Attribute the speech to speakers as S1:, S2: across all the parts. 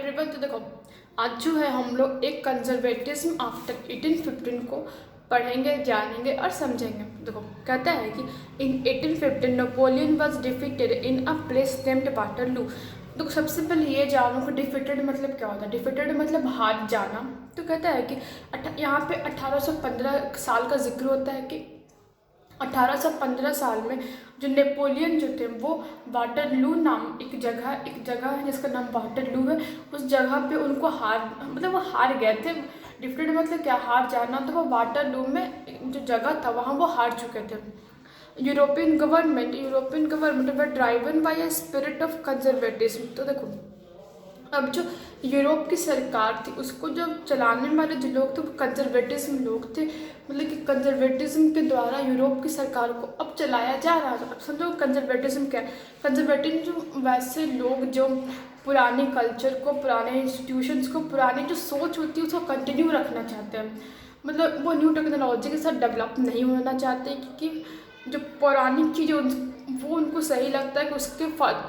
S1: Everyone. तो देखो, आज जो है हम लोग एक कंजर्वेटिज्म आफ्टर 1815 को पढ़ेंगे, जानेंगे और समझेंगे। देखो, कहता है कि इन 1815 Napoleon was defeated in a place named Waterloo. तो सबसे पहले ये जानो कि डिफीटेड मतलब क्या होता है। डिफीटेड मतलब हार जाना। तो कहता है कि यहाँ पे 1815 साल का जिक्र होता है कि 1815 साल में जो नेपोलियन जो थे वो वाटरलू नाम एक जगह है जिसका नाम वाटरलू है। उस जगह पे उनको मतलब वो हार गए थे। डिफरेंट मतलब क्या, हार जाना। तो वो वाटरलू में जो जगह था वहाँ वो हार चुके थे। European government were driven by a spirit of conservatism. तो देखो, अब जो यूरोप की सरकार थी उसको जो चलाने वाले जो लोग थे वो कंजर्वेटिज्म लोग थे। मतलब कि कंजर्वेटिज्म के द्वारा यूरोप की सरकार को अब चलाया जा रहा था। अब समझो कंजर्वेटिज्म क्या है। कंजर्वेटिज्म वैसे लोग जो पुराने कल्चर को, पुराने इंस्टीट्यूशंस को, पुरानी जो सोच होती है उसको कंटिन्यू रखना चाहते हैं। मतलब वो न्यू टेक्नोलॉजी के साथ डेवलप नहीं होना चाहते, क्योंकि जो पौराणिक चीज़ें वो उनको सही लगता है कि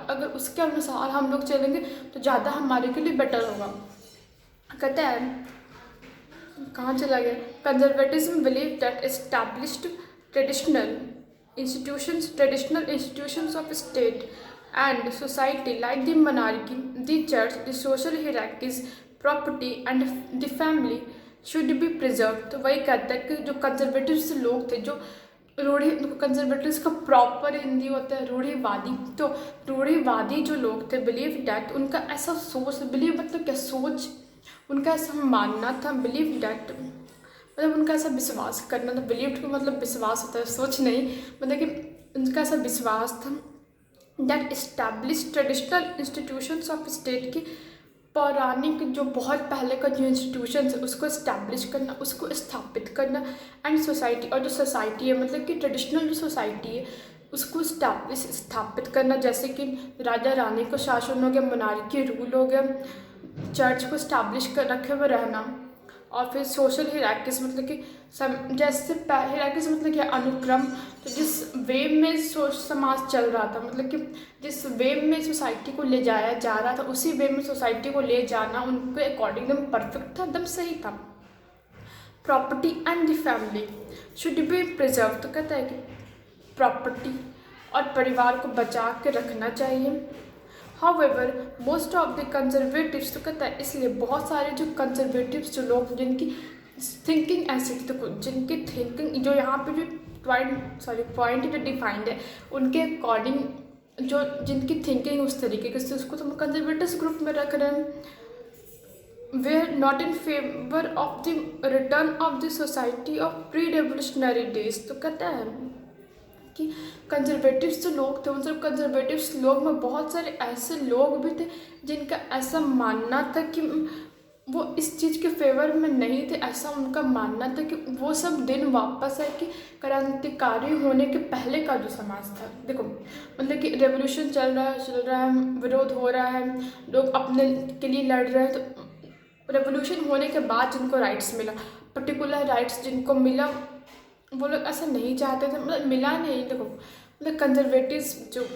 S1: अगर उसके अनुसार हम लोग चलेंगे तो ज़्यादा हमारे के लिए बेटर होगा। कहता है, कहाँ चला गया। Conservatism believe that established traditional institutions of state and society like the monarchy, the church, the social hierarchies, property and the family should be preserve. तो वही कहता है कि जो कंजर्वेटिव्स लोग थे, जो कंजर्वेटिव्स का प्रॉपर हिंदी होता है रूढ़िवादी। तो रूढ़िवादी जो लोग थे, बिलीव डैट, उनका ऐसा सोच, बिलीव मतलब क्या, सोच, उनका ऐसा मानना था। बिलीव डैट मतलब उनका ऐसा विश्वास करना था। बिलीव का मतलब विश्वास होता है, सोच नहीं। मतलब कि उनका ऐसा विश्वास था that establish traditional institutions of state की, पौराणिक जो बहुत पहले का जो इंस्टीट्यूशन है उसको इस्टेब्लिश करना, उसको स्थापित करना। एंड सोसाइटी, और जो सोसाइटी है मतलब कि ट्रेडिशनल जो सोसाइटी है उसको स्थापित करना। जैसे कि राजा रानी को शासन हो गया, मोनार्की रूल हो गया, चर्च को स्टैब्लिश कर रखे हुए रहना। और फिर सोशल हिरार्कीज मतलब कि जैसे हिरार्कीज मतलब क्या, अनुक्रम। तो जिस वे में समाज चल रहा था, मतलब कि जिस वे में सोसाइटी को ले जाया जा रहा था उसी वे में सोसाइटी को ले जाना उनके अकॉर्डिंग एकदम परफेक्ट था, एकदम सही था। Property and the family should be preserve. तो कहता है कि प्रॉपर्टी और परिवार को बचा के रखना चाहिए। However most of the conservatives, तो कहता है इसलिए बहुत सारे जो कंजर्वेटिव्स जो लोग जिनकी थिंकिंग ऐसी थी, तो जिनकी थिंकिंग जो यहाँ पे जो पॉइंट जो डिफाइंड है उनके अकॉर्डिंग, जो जिनकी थिंकिंग उस तरीके से, उसको तो हम कंजर्वेटिव्स ग्रुप में रख रहे हैं। We're not in favour of the return of the society of pre revolutionary days. तो कहता है कि कंजर्वेटिव्स जो लोग थे, उन सब कंजर्वेटिव्स लोग में बहुत सारे ऐसे लोग भी थे जिनका ऐसा मानना था कि वो इस चीज़ के फेवर में नहीं थे। ऐसा उनका मानना था कि वो सब दिन वापस है कि क्रांतिकारी होने के पहले का जो समाज था। देखो, मतलब कि रेवोल्यूशन चल रहा है, विरोध हो रहा है, लोग अपने के लिए लड़ रहे हैं। तो रेवोल्यूशन होने के बाद जिनको राइट्स मिला, पर्टिकुलर राइट्स जिनको मिला, वो लोग ऐसा नहीं चाहते थे, मतलब मिला नहीं। देखो, मतलब कंजर्वेटिव्स जो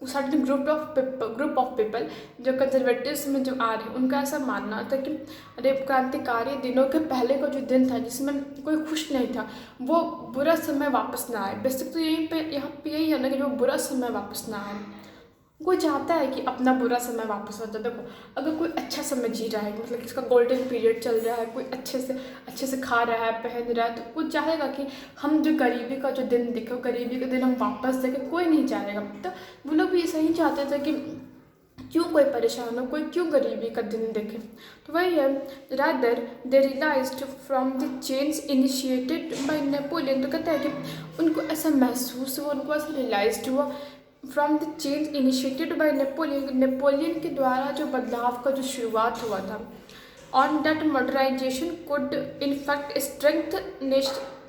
S1: सर्टेन ग्रुप ऑफ पीपल जो कंजर्वेटिव्स में जो आ रहे हैं उनका ऐसा मानना था कि अरे क्रांतिकारी दिनों के पहले का जो दिन था जिसमें कोई खुश नहीं था, वो बुरा समय वापस ना आए। बेसिक तो यहाँ पे यही है ना कि जो बुरा समय वापस ना आए। कोई चाहता है कि अपना बुरा समय वापस हो जाए। देखो, अगर कोई अच्छा समय जी रहा है, मतलब इसका गोल्डन पीरियड चल रहा है, कोई अच्छे से खा रहा है, पहन रहा है, तो कोई चाहेगा कि हम जो गरीबी का जो दिन देखे, गरीबी का दिन हम वापस देखें? कोई नहीं चाहेगा। तो वो लोग भी ऐसा ही चाहते थे कि क्यों कोई परेशान हो, कोई क्यों गरीबी का दिन देखे। तो वही है, rather they realized from the change initiated by Napoleon. तो कहते हैं कि उनको ऐसा महसूस हुआ, उनको ऐसा रियलाइज्ड हुआ from the change initiated by Napoleon के द्वारा जो बदलाव का जो शुरुआत हुआ था। On that modernization could in fact strength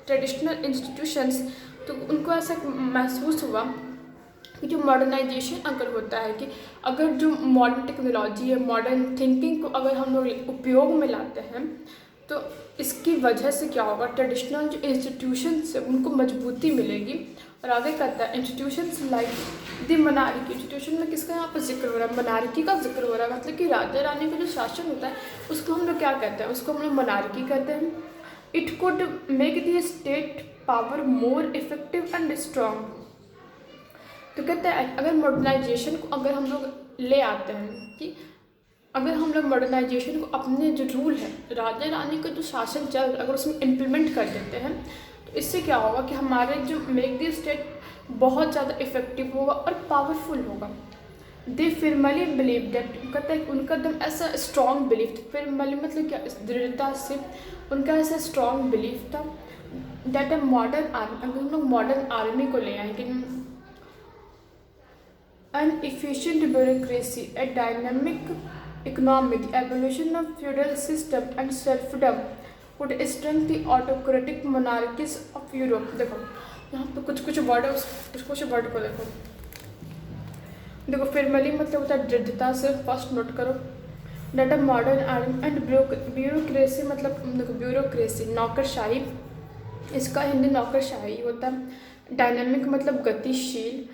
S1: traditional institutions. तो उनको ऐसा महसूस हुआ कि जो मॉडर्नाइजेशन अगर होता है, कि अगर जो मॉडर्न टेक्नोलॉजी है, मॉडर्न थिंकिंग को अगर हम लोग उपयोग में लाते हैं तो इसकी वजह से क्या होगा, ट्रेडिशनल जो इंस्टीट्यूशंस है उनको मजबूती मिलेगी। और आगे कहता है institutions like the monarchy, institution में किसका यहाँ पर जिक्र हो रहा है, मनार्की का जिक्र हो रहा है, मतलब कि राजा रानी का जो शासन होता है उसको हम लोग क्या कहते हैं, उसको हम लोग मनार्की कहते हैं। It could make the state power more effective and strong. तो कहते हैं अगर मॉडर्नाइजेशन को अगर हम लोग ले आते हैं कि अगर हम लोग मॉडर्नाइजेशन को अपने जो रूल है, राजा रानी का जो शासन चल रहा है, अगर उसमें इम्प्लीमेंट कर देते हैं तो इससे क्या होगा कि हमारे जो मेक द स्टेट बहुत ज़्यादा इफेक्टिव होगा और पावरफुल होगा। दे फिरमली बिलीव दैट, कहता है उनका एकदम ऐसा स्ट्रॉन्ग बिलीव था, फिरमली मतलब क्या, दृढ़ता से उनका ऐसा स्ट्रॉन्ग बिलीव था दैट अ मॉडर्न आर्मी, अगर हम लोग मॉडर्न आर्मी को ले आएंगे, an efficient bureaucracy, a dynamic economy, the evolution of feudal system and serfdom would strengthen the autocratic monarchies of Europe। देखो यहाँ पे कुछ कुछ वर्ड है, कुछ वर्ड को देखो फिरमली मतलब होता है दृढ़ता से, फर्स्ट नोट करो। That a modern army and bureaucracy, मतलब देखो ब्यूरोक्रेसी नौकरशाही, इसका हिंदी नौकरशाही होता है। डायनामिक मतलब गतिशील,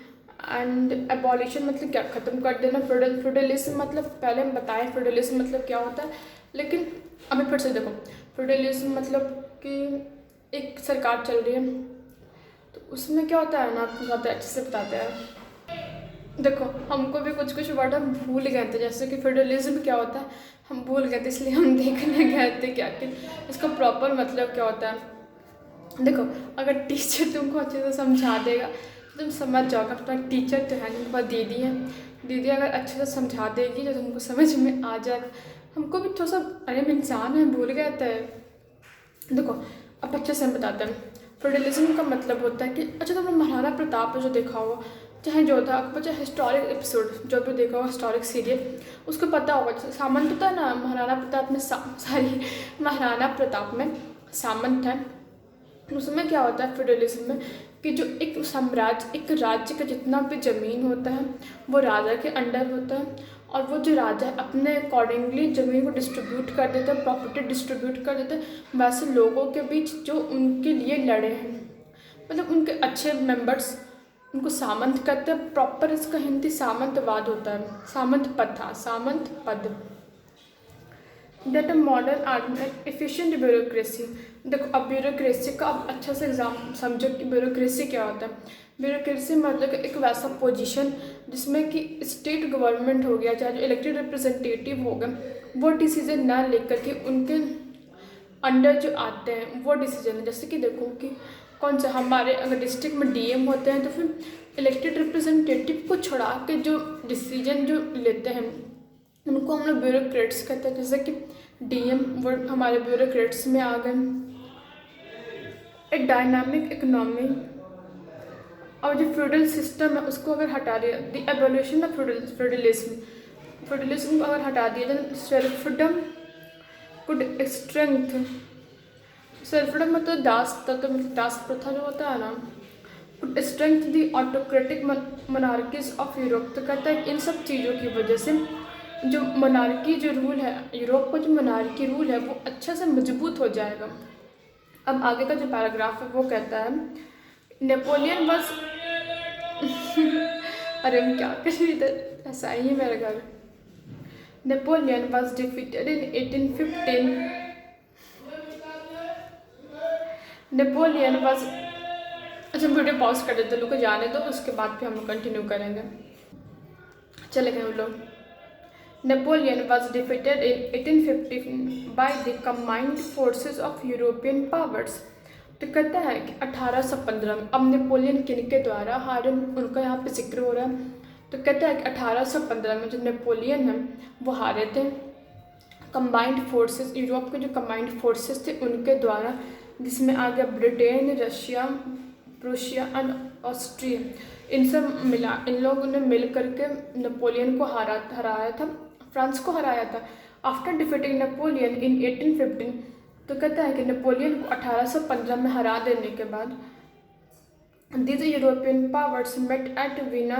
S1: एंड एबॉलिशन मतलब क्या, ख़त्म कर देना। फ्यूडलिज्म मतलब पहले हम बताएं फ्यूडलिज्म मतलब क्या होता है, लेकिन अभी फिर से देखो फ्यूडलिज्म मतलब कि एक सरकार चल रही है तो उसमें क्या होता है ना, आपको ज़्यादा अच्छे से बताते हैं। देखो हमको भी कुछ कुछ वर्ड हम भूल गए थे, जैसे कि फ्यूडलिज्म क्या होता है हम भूल गए थे, इसलिए हम देखने गए थे क्या कि इसका प्रॉपर मतलब क्या होता है। देखो अगर टीचर तुमको अच्छे से समझा देगा तुम समझ जाओगे, अपना टीचर तो है नहीं, बहुत दीदी है, दीदी अगर अच्छे से समझा देगी तो तुमको समझ में आ जाएगा। हमको भी थोड़ा सा, अरे हम इंसान हैं भूल गए थे। देखो अब अच्छे से हम बताते हैं। फ्यूडलिज्म का मतलब होता है कि अच्छा तुमने महाराणा प्रताप जो देखा हो, चाहे जोधा अकबर, चाहे हिस्टोरिक एपिसोड जो भी देखा हो, हिस्टोरिक सीरियल, उसको पता होगा सामंत होता है ना, महाराणा प्रताप में महाराणा प्रताप में सामंत है। उसमें क्या होता है फ्यूडलिज्म में कि जो एक साम्राज्य, एक राज्य का जितना भी ज़मीन होता है वो राजा के अंडर होता है, और वो जो राजा है अपने अकॉर्डिंगली ज़मीन को डिस्ट्रीब्यूट कर देता है, प्रॉपर्टी डिस्ट्रीब्यूट कर देता है वैसे लोगों के बीच जो उनके लिए लड़े हैं, मतलब उनके अच्छे मेंबर्स, उनको सामंत कहते हैं। प्रॉपर इसका हिंदी सामंतवाद होता है, सामंत पद था, सामंत पद। That a modern army efficient bureaucracy. देखो अब ब्यूरोक्रेसी का अब अच्छा से एग्जाम समझो कि ब्यूरोक्रेसी क्या होता है। ब्यूरोक्रेसी मतलब एक वैसा पोजीशन जिसमें कि स्टेट गवर्नमेंट हो गया, चाहे जो इलेक्टेड रिप्रेजेंटेटिव हो गए, वो डिसीजन ना लेकर के उनके अंडर जो आते हैं वो डिसीजन है। जैसे कि देखो कि कौन सा हमारे अगर डिस्ट्रिक्ट में डीएम होते हैं तो फिर इलेक्टेड रिप्रेजेंटेटिव को छोड़ा के जो डिसीजन जो लेते हैं उनको हम लोग ब्यूरोक्रेट्स कहते हैं। जैसे कि डीएम वो हमारे ब्यूरोक्रेट्स में आ गए। एक डायनामिक इकोनॉमी, और जो फ्यूडल सिस्टम है उसको अगर हटा दिया, द एवोल्यूशन ऑफ फ्यूडलिज्म को अगर हटा दिया जाए, सेल्फडम कुड स्ट्रेंथ, सेल्फडम मतलब दास तत्व, मतलब दास प्रथा जो होता है ना, could strength the autocratic monarchies of Europe. तो कहता है इन सब चीज़ों की वजह से जो मोनार्की जो रूल है, यूरोप का जो मोनार्की रूल है वो अच्छा से मजबूत हो जाएगा। अब आगे का जो पैराग्राफ है वो कहता है नेपोलियन बस अरे हम क्या करें इधर, ऐसा ही है मेरा घर। Napoleon was defeated in 1815। Napoleon was, अच्छा वीडियो पॉज कर देते लोग को जाने दो, उसके बाद फिर हम लोग कंटिन्यू करेंगे। चले गए हम लोग। Napoleon was defeated in 1815 by the combined forces of European powers। तो कहता है कि 1815 में अब नेपोलियन किनके द्वारा हारे, उनका यहाँ पे जिक्र हो रहा है। तो कहता है कि 1815 में जो नेपोलियन है वो हारे थे कंबाइंड फोर्सेस, यूरोप के जो कंबाइंड फोर्सेस थे उनके द्वारा, जिसमें आ गया Britain, Russia, Prussia and Austria, इन सब मिला, इन लोगों ने मिल करके नेपोलियन को हराया था, फ्रांस को हराया था। आफ्टर डिफीटिंग नेपोलियन इन 1815, तो कहता है कि नेपोलियन को 1815 में हरा देने के बाद these European powers met at Vienna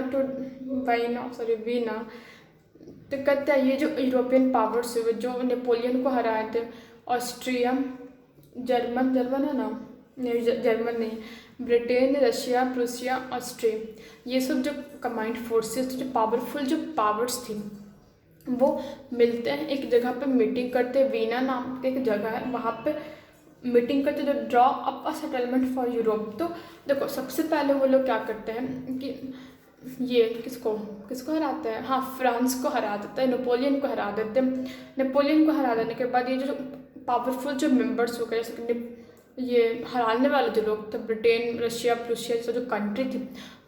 S1: तो कहता है ये जो यूरोपियन पावर्स जो नेपोलियन को हराए थे ऑस्ट्रिया, जर्मन जर्मन है ना, नहीं जर्मन नहीं, ब्रिटेन, रशिया, प्रूसिया, ऑस्ट्रिया, ये सब जो कंबाइंड फोर्सेस, जो पावरफुल जो पावर्स थी, वो मिलते हैं एक जगह पे, मीटिंग करते हैं। वीना नाम की एक जगह है, वहाँ पे मीटिंग करते जो draw up a settlement for Europe. तो देखो सबसे पहले वो लोग क्या करते हैं कि ये किसको किसको हराते हैं, हाँ फ्रांस को हरा देते हैं, नेपोलियन को हरा देते हैं। नेपोलियन को हरा देने के बाद ये जो पावरफुल जो मेंबर्स हो गए, जैसे कि ये हराने वाले जो लोग थे, ब्रिटेन, रशिया, प्रूसिया जैसे जो कंट्री थी,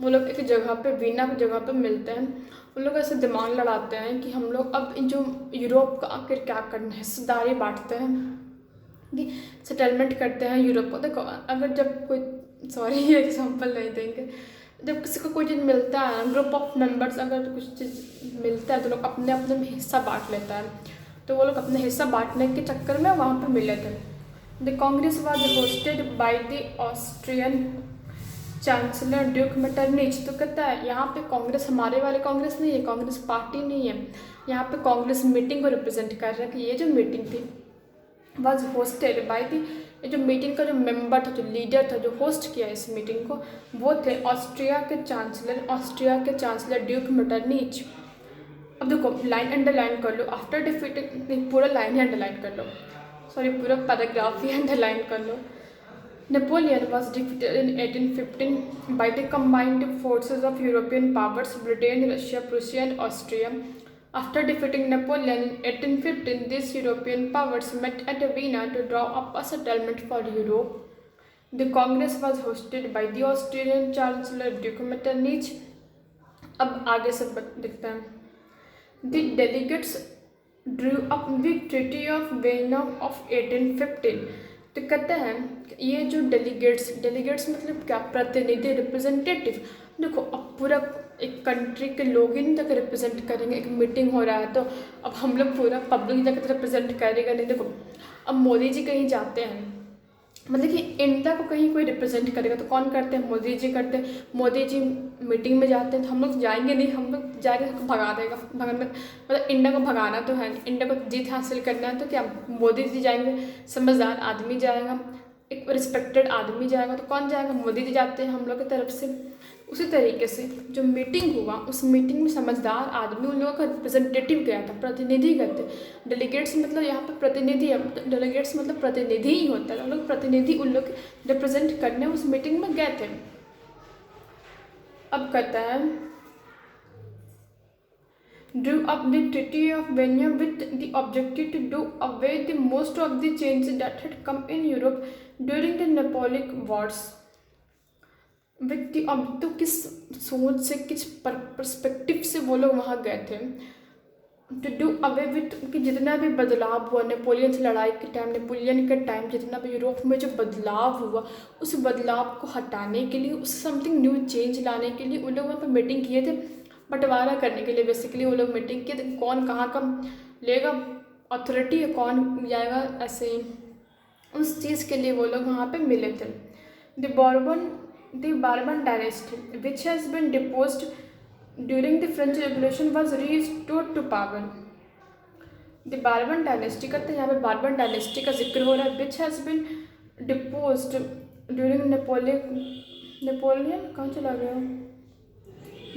S1: वो लोग एक जगह पे, वीना की जगह पे मिलते हैं। उन लोग ऐसे दिमाग लड़ाते हैं कि हम लोग अब इन जो यूरोप का आखिर क्या करना है, हिस्सेदारी बांटते हैं कि सेटलमेंट करते हैं यूरोप को। देखो अगर जब कोई, सॉरी ये एग्जांपल नहीं देंगे, जब किसी को कोई चीज़ मिलता है, ग्रुप ऑफ मेंबर्स अगर कुछ चीज़ मिलता है तो लोग अपने अपने में हिस्सा बांट लेता है। तो वो लोग अपने हिस्सा बांटने के चक्कर में वहाँ पे मिले थे। The Congress was hosted by the Austrian chancellor Duke Metternich. तो कहता है यहाँ पे कांग्रेस हमारे वाले कांग्रेस नहीं है, कांग्रेस पार्टी नहीं है, यहाँ पे कांग्रेस मीटिंग को रिप्रेजेंट कर रहा है कि ये जो मीटिंग थी वाज होस्टेड बाय द, ये जो मीटिंग का जो मेंबर था, जो लीडर था, जो होस्ट किया इस मीटिंग को, वो थे ऑस्ट्रिया के चांसलर ड्यूक मेटरनिच। अब देखो लाइन अंडरलाइन कर लो, आफ्टर डिफीटिंग, पूरा लाइन ही अंडरलाइन कर लो, सॉरी पूरा पैराग्राफ ही अंडरलाइन कर लो। Napoleon was defeated in 1815 by the combined forces of European powers Britain, Russia, Prussia, and Austria. After defeating Napoleon in 1815, these European powers met at Vienna to draw up a settlement for Europe. The Congress was hosted by the Austrian Chancellor Duke Metternich. अब आगे से दिखता है। The delegates drew up the Treaty of Vienna of 1815. तो कहते हैं ये जो डेलीगेट्स मतलब क्या, प्रतिनिधि, रिप्रेजेंटेटिव। देखो अब पूरा एक कंट्री के लोग ही नहीं जाकर रिप्रेजेंट करेंगे, एक मीटिंग हो रहा है तो अब हम लोग पूरा पब्लिक जाकर रिप्रेजेंट करेगा नहीं। देखो अब मोदी जी कहीं जाते हैं, मतलब कि इंडिया को कहीं कोई रिप्रेजेंट करेगा तो कौन करते हैं, मोदी जी करते हैं। मोदी जी मीटिंग में जाते हैं तो हम लोग जाएंगे नहीं, हम लोग जाएंगे तो भगा देगा, भगाना मतलब इंडिया को भगाना तो है, इंडिया को जीत हासिल करना है तो क्या मोदी जी जाएंगे, समझदार आदमी जाएगा, एक रिस्पेक्टेड आदमी जाएगा, तो कौन जाएगा, मोदी जी जाते हैं हम लोग की तरफ से। उसी तरीके से जो मीटिंग हुआ, उस मीटिंग में समझदार आदमी उन लोगों का रिप्रेजेंटेटिव गया था, प्रतिनिधि गए थे। डेलीगेट्स मतलब यहाँ पे प्रतिनिधि है, डेलीगेट्स मतलब प्रतिनिधि ही होता है, उन लोग प्रतिनिधि उन लोग रिप्रेजेंट करने उस मीटिंग में गए थे। अब कहता है drew up the Treaty of Vienna with the objective to do away the most of the changes that had come in Europe during the Napoleonic Wars. With the तो किस सोच से, किस पर्सपेक्टिव से वो लोग वहाँ गए थे, टू डू अवे विथ कि जितना भी बदलाव हुआ नेपोलियन से लड़ाई के टाइम, नेपोलियन के टाइम जितना भी यूरोप में जो बदलाव हुआ, उस बदलाव को हटाने के लिए, उस समथिंग न्यू चेंज लाने के लिए उन लोग वहाँ पर मीटिंग किए थे, बंटवारा करने के लिए बेसिकली वो लोग मीटिंग किए थे। कौन कहाँ का लेगा अथॉरिटी, कौन जाएगा, ऐसे ही उस चीज़ के लिए वो लोग वहाँ पे मिले थे। The Bourbon dynasty which has been deposed during the French revolution was restored to power. The Bourbon dynasty कहते हैं, यहाँ पे बार्बन डायनेस्टी का जिक्र हो रहा है, which has been deposed during Napoleon कहाँ चला गया,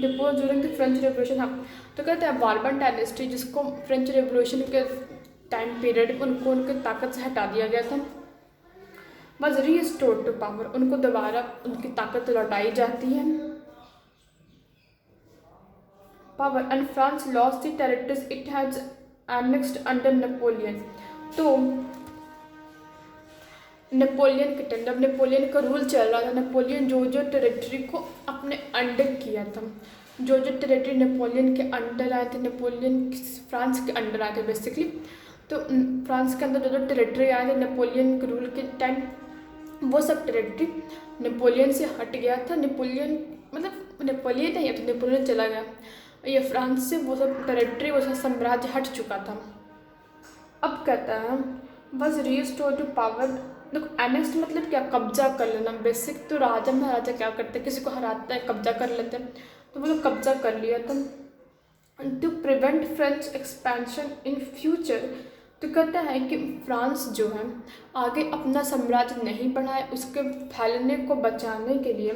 S1: depose during the French revolution. हाँ तो कहते हैं बार्बन डायनेस्टी जिसको फ्रेंच रेवोल्यूशन के टाइम पीरियड में उनको उनके ताकत से हटा दिया गया था, बस रीस्टोर्ड टू पावर, उनको दोबारा उनकी ताकत लौटाई जाती है, power. And France lost the territories it has annexed under Napoleon. तो नेपोलियन के टाइम जब नेपोलियन का रूल चल रहा था, नेपोलियन जो जो टेरिटरी को अपने अंडर किया था, जो जो टेरिटरी नेपोलियन के अंडर आए थे, नेपोलियन फ्रांस के अंडर आए थे बेसिकली, तो फ्रांस के अंदर जो जो टेरिटरी आए थे नेपोलियन के रूल के टाइम, वो सब टेरिटरी नेपोलियन से हट गया था। नेपोलियन मतलब नेपोलियन नहीं है तो नेपोलियन चला गया, ये फ्रांस से वो सब टेरिटरी, वो सब साम्राज्य हट चुका था। अब कहता है बस रीस्टोर टू पावर। देखो एनेक्स्ट मतलब क्या, कब्जा कर लेना। बेसिक तो राजा महाराजा क्या करते हैं, किसी को हराता है कब्जा कर लेते हैं, तो वो लोग कब्जा कर लिया था। To prevent French expansion in future तो कहता है कि फ्रांस जो है आगे अपना साम्राज्य नहीं बढ़ाए, उसके फैलने को बचाने के लिए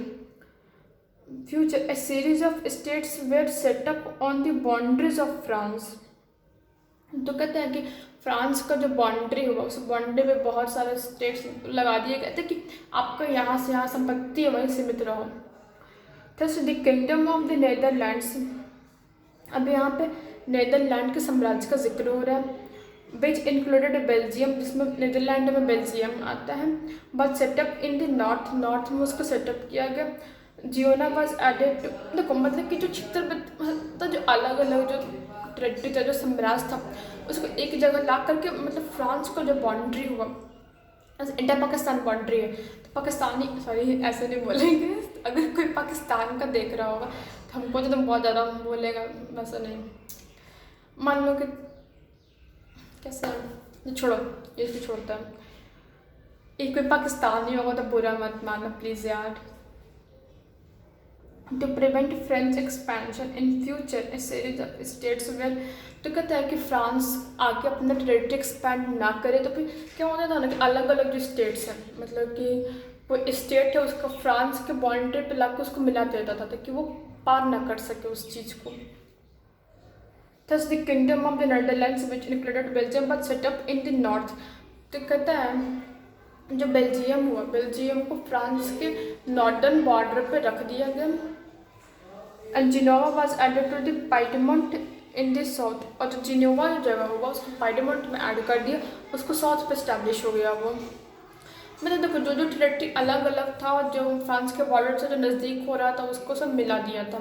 S1: future a series of states were set up on the boundaries of France. तो कहते हैं कि फ्रांस का जो बाउंड्री हुआ उस बाउंड्री में बहुत सारे स्टेट्स लगा दिए गए थे कि आपका यहाँ से यहाँ संपत्ति है वहीं सीमित रहो। Thus the kingdom of the Netherlands, अब यहाँ पे नेदरलैंड के साम्राज्य का जिक्र हो रहा है, विच इंक्लूडेड बेल्जियम, जिसमें नेदरलैंड में बेल्जियम आता है, but setup in the north, north में उसको सेटअप किया गया। जियोना वॉज एडेड टू, देखो मतलब कि जो क्षेत्र था, जो अलग अलग जो टेरिटरी था, जो साम्राज्य था, उसको एक जगह ला करके मतलब फ्रांस का जो बाउंड्री हुआ, इंडिया पाकिस्तान बाउंड्री है, तो पाकिस्तानी, सॉरी ऐसे नहीं बोलेंगे, अगर कोई पाकिस्तान का देख रहा होगा तो हमको तो बहुत ज़्यादा बोलेगा, वैसा नहीं, मान लो कि कैसे, छोड़ो इसको छोड़ता है, एक कोई पाकिस्तानी होगा तो बुरा मत मानना प्लीज़ यार। To prevent French expansion in future a series of states were, तो कहता है कि फ्रांस आगे अपना टेरिटरी एक्सपैंड ना करे, तो फिर क्या होता था ना कि अलग अलग जो स्टेट्स हैं, मतलब कि वो स्टेट है उसका फ्रांस के बाउंड्री पे लाकर उसको मिला देता था ताकि वो पार ना कर सके उस चीज़ को। Thus the kingdom of the Netherlands which included Belgium but setup in the north, तो कहता है जो बेल्जियम हुआ, बेल्जियम को फ्रांस के नॉर्दर्न बॉर्डर पे रख दिया गया, and Genoa was added to the Piedmont in the south, और जो जिनोवा जो जगह होगा उसको पाइडमोंट में ऐड कर दिया, उसको साउथ पे स्टैब्लिश हो गया वो। मतलब देखो जो जो टेरिटरी अलग अलग था, जो फ्रांस के बॉर्डर से जो नज़दीक हो रहा था उसको सब मिला दिया था।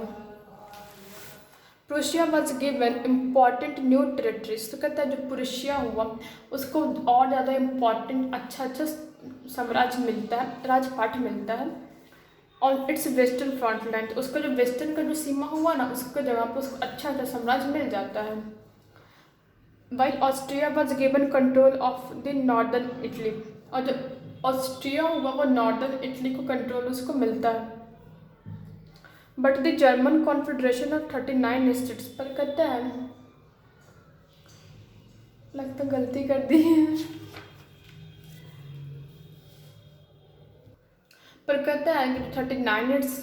S1: Prussia was given important new territories, तो कहता है जो प्रूशिया हुआ उसको और ज़्यादा इम्पॉर्टेंट अच्छा अच्छा साम्राज्य मिलता है, राजपाट मिलता है, और इट्स वेस्टर्न फ्रंट लाइन, तो उसका जो वेस्टर्न का जो सीमा हुआ ना उसके जगह पर उसको अच्छा अच्छा साम्राज्य मिल जाता है। While Austria was given control of the northern Italy, और जो ऑस्ट्रिया हुआ वो नॉर्दर्न इटली को कंट्रोल उसको मिलता है। But the German confederation of 39 states, पर कहता है लगता गलती कर दी है, पर कहता है कि 39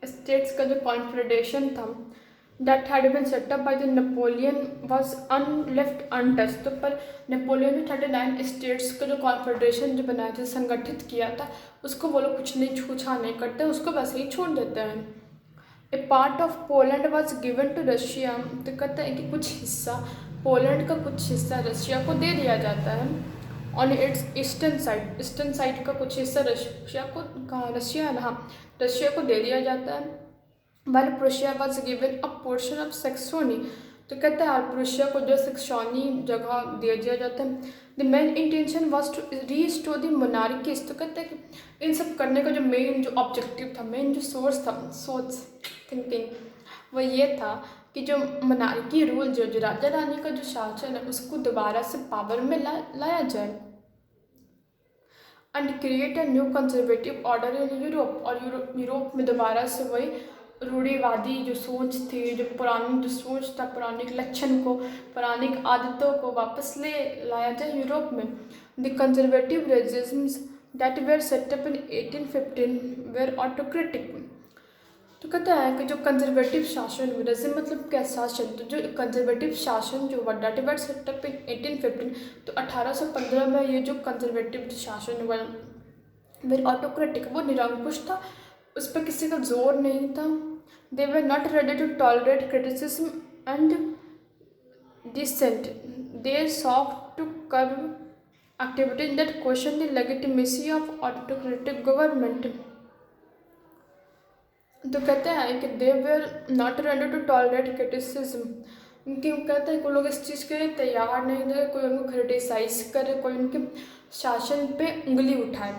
S1: स्टेट्स का जो कॉन्फेडरेशन था that had been set up by the Napoleon was left untouched, तो पर नेपोलियन ने 39 स्टेट्स का जो कॉन्फेडरेशन जो बनाया था, संगठित किया था, उसको वो लोग कुछ नहीं छूछा नहीं करते, उसको वैसे ही छोड़ देते हैं। A part of Poland was given to Russia, तो कहते हैं कि कुछ हिस्सा पोलैंड का कुछ हिस्सा रशिया को दे दिया जाता है, ऑन इट्स ईस्टर्न साइड का कुछ हिस्सा रशिया को, कहाँ रशिया है, हाँ रशिया को दे दिया जाता है। While Prussia was given a portion of Saxony, तो कहते हैं प्रूशिया को जो सेक्सोनी जगह दे दिया जाता है। The main intention was to restore the monarchies, तो कहते हैं कि इन सब करने का जो मेन जो ऑब्जेक्टिव था, मेन जो सोर्स था, सोच थिंकिंग वो ये था कि जो मोनार्की रूल जो राजा रानी का जो शासन है उसको दोबारा से पावर में लाया जाए, and create a new conservative order in Europe, और यूरोप में दोबारा से वही रूढ़िवादी जो सोच थी, जो पुरानी जो सोच था, पौराणिक लक्षण को, पौराणिक आदतों को वापस ले लाया जाए यूरोप में। The conservative regimes that were set up in 1815 were autocratic, तो कहता है कि जो कंजर्वेटिव शासन, रेजिम मतलब क्या शासन, तो जो कंजर्वेटिव शासन जो हुआ दैट वेर सेटअप इन 1815, तो 1815 में ये जो कंजर्वेटिव शासन हुआ वेर ऑटोक्रेटिक, वो निरंकुश था, उस पर किसी का जोर नहीं था। They were not ready to tolerate criticism and dissent, they sought to curb activities that question the legitimacy of autocratic government, तो कहते हैं कि they were not ready to tolerate criticism, उनके कहते हैं कि लोग इस चीज़ के लिए तैयार नहीं थे, कोई उनको क्रिटिसाइज करे, कोई उनके शासन पे उंगली उठाए।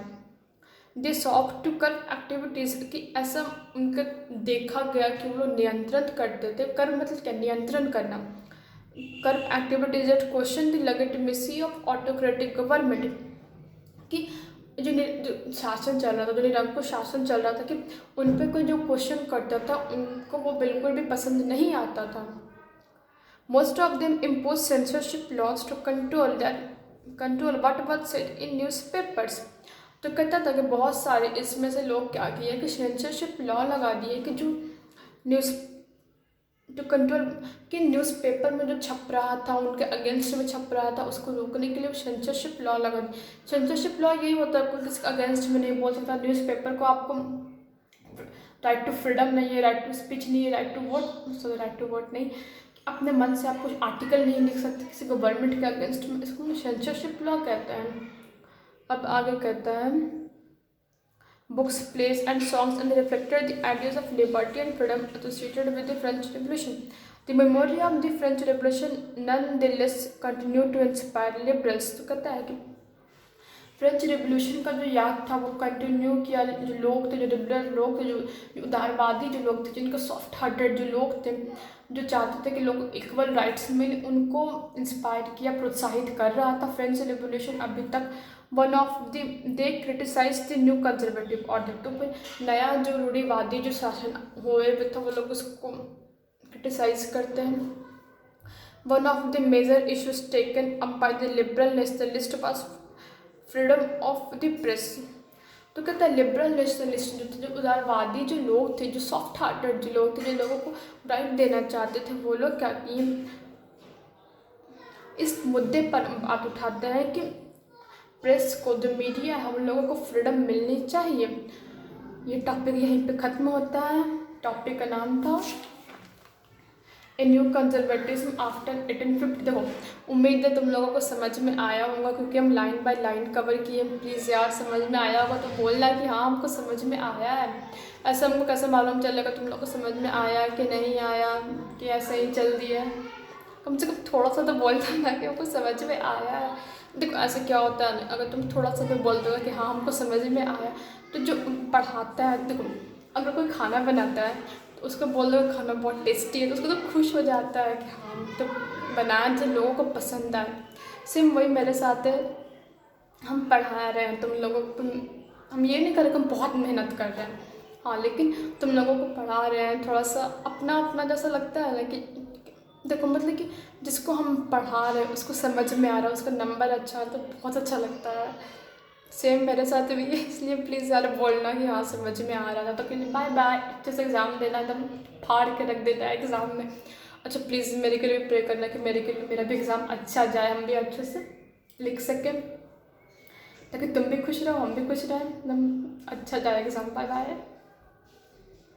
S1: दे सॉफ्ट टू कर्व एक्टिविटीज़, कि ऐसा उनका देखा गया कि वो लोग नियंत्रण करते थे, कर्व मतलब क्या, नियंत्रण करना, curve activities eight question the legitimacy of autocratic government, कि जो शासन चल रहा था, जो निरंकुश शासन चल रहा था, कि उन पर कोई जो क्वेश्चन करता था उनको वो बिल्कुल भी पसंद नहीं आता था। Most of them impose censorship laws to control what was said in newspapers. तो कहता था कि बहुत सारे इसमें से लोग क्या किए कि सेंसरशिप लॉ लगा दिए कि न्यूज़ जो कंट्रोल कि न्यूज़पेपर में जो छप रहा था उनके अगेंस्ट में छप रहा था उसको रोकने के लिए सेंसरशिप लॉ लगा दी। सेंसरशिप लॉ यही होता है, कोई किसी के अगेंस्ट में नहीं बोल सकता। न्यूज़पेपर को आपको राइट टू फ्रीडम नहीं है, राइट टू स्पीच नहीं है, राइट टू वोट नहीं, अपने मन से आप कुछ आर्टिकल नहीं लिख सकते किसी गवर्नमेंट के अगेंस्ट में, इसको सेंसरशिप लॉ कहते हैं। अब आगे कहता है books, plays and songs and reflected the ideas of liberty and freedom associated with the French Revolution. The memory of the French Revolution nonetheless continued to inspire liberals. तो कहता है कि फ्रेंच रेवोल्यूशन का जो याद था वो कंटिन्यू किया, जो लोग थे, जो लिबरल लोग थे, जो उदारवादी जो लोग थे, जिनके सॉफ्ट हार्टेड जो लोग थे, जो चाहते थे कि लोग इक्वल राइट्स मिले, उनको इंस्पायर किया, प्रोत्साहित कर रहा था फ्रेंच रेवोल्यूशन अभी तक। One of they criticize the new conservative order. तो फिर नया जो रूढ़िवादी जो शासन हुए हुए था वो लोग उसको क्रिटिसाइज करते हैं। One of the major issues taken up by the liberal nationalist was freedom of the press. तो कहता है लिबरल नेशनलिस्ट जो थे, जो उदारवादी जो लोग थे, जो सॉफ्ट हार्टेड जो लोग थे, जो लोगों को राइट देना चाहते थे, वो लोग क्या किए, इस मुद्दे पर बात उठाते हैं कि प्रेस को, जो मीडिया है, हम लोगों को फ्रीडम मिलनी चाहिए। ये टॉपिक यहीं पे ख़त्म होता है। टॉपिक का नाम था ए न्यू कंजर्वेटिज्म आफ्टर 1850। देखो, उम्मीद है तुम लोगों को समझ में आया होगा क्योंकि हम लाइन बाय लाइन कवर किए। प्लीज़ यार समझ में आया होगा तो बोलना कि हाँ हमको समझ में आया है। ऐसा हमको कैसे मालूम चलेगा तुम लोग को समझ में आया कि नहीं आया, कि ऐसे ही चल दिया। कम से कम थोड़ा सा तो बोलता ना कि हमको समझ में आया है। देखो ऐसे क्या होता है, अगर तुम थोड़ा सा भी बोल दोगे कि हाँ हमको समझ में आया, तो जो पढ़ाता है, देखो अगर कोई खाना बनाता है तो उसको बोल दो खाना बहुत टेस्टी है तो उसको तो खुश हो जाता है कि हाँ तो बनाया जो लोगों को पसंद आए। सेम वही मेरे साथ है, हम पढ़ा रहे हैं तुम लोगों को, हम ये नहीं कर रहे कि हम बहुत मेहनत कर रहे हैं, हाँ लेकिन तुम लोगों को पढ़ा रहे हैं, थोड़ा सा अपना अपना जैसा लगता है ना कि देखो मतलब कि जिसको हम पढ़ा रहे हैं उसको समझ में आ रहा है, उसका नंबर अच्छा है तो बहुत अच्छा लगता है। सेम मेरे साथ भी है, इसलिए प्लीज़ यार बोलना कि हाँ समझ में आ रहा था। तो कि बाय बाय, अच्छे से एग्ज़ाम देना, एकदम फाड़ के रख देना है एग्ज़ाम में। अच्छा प्लीज़ मेरे के लिए भी प्रे करना कि मेरे के लिए मेरा भी एग्ज़ाम अच्छा जाए, हम भी अच्छे से लिख सकें, ताकि तुम भी खुश रहो हम भी खुश रहें, एकदम अच्छा जाए एग्ज़ाम। Bye bye.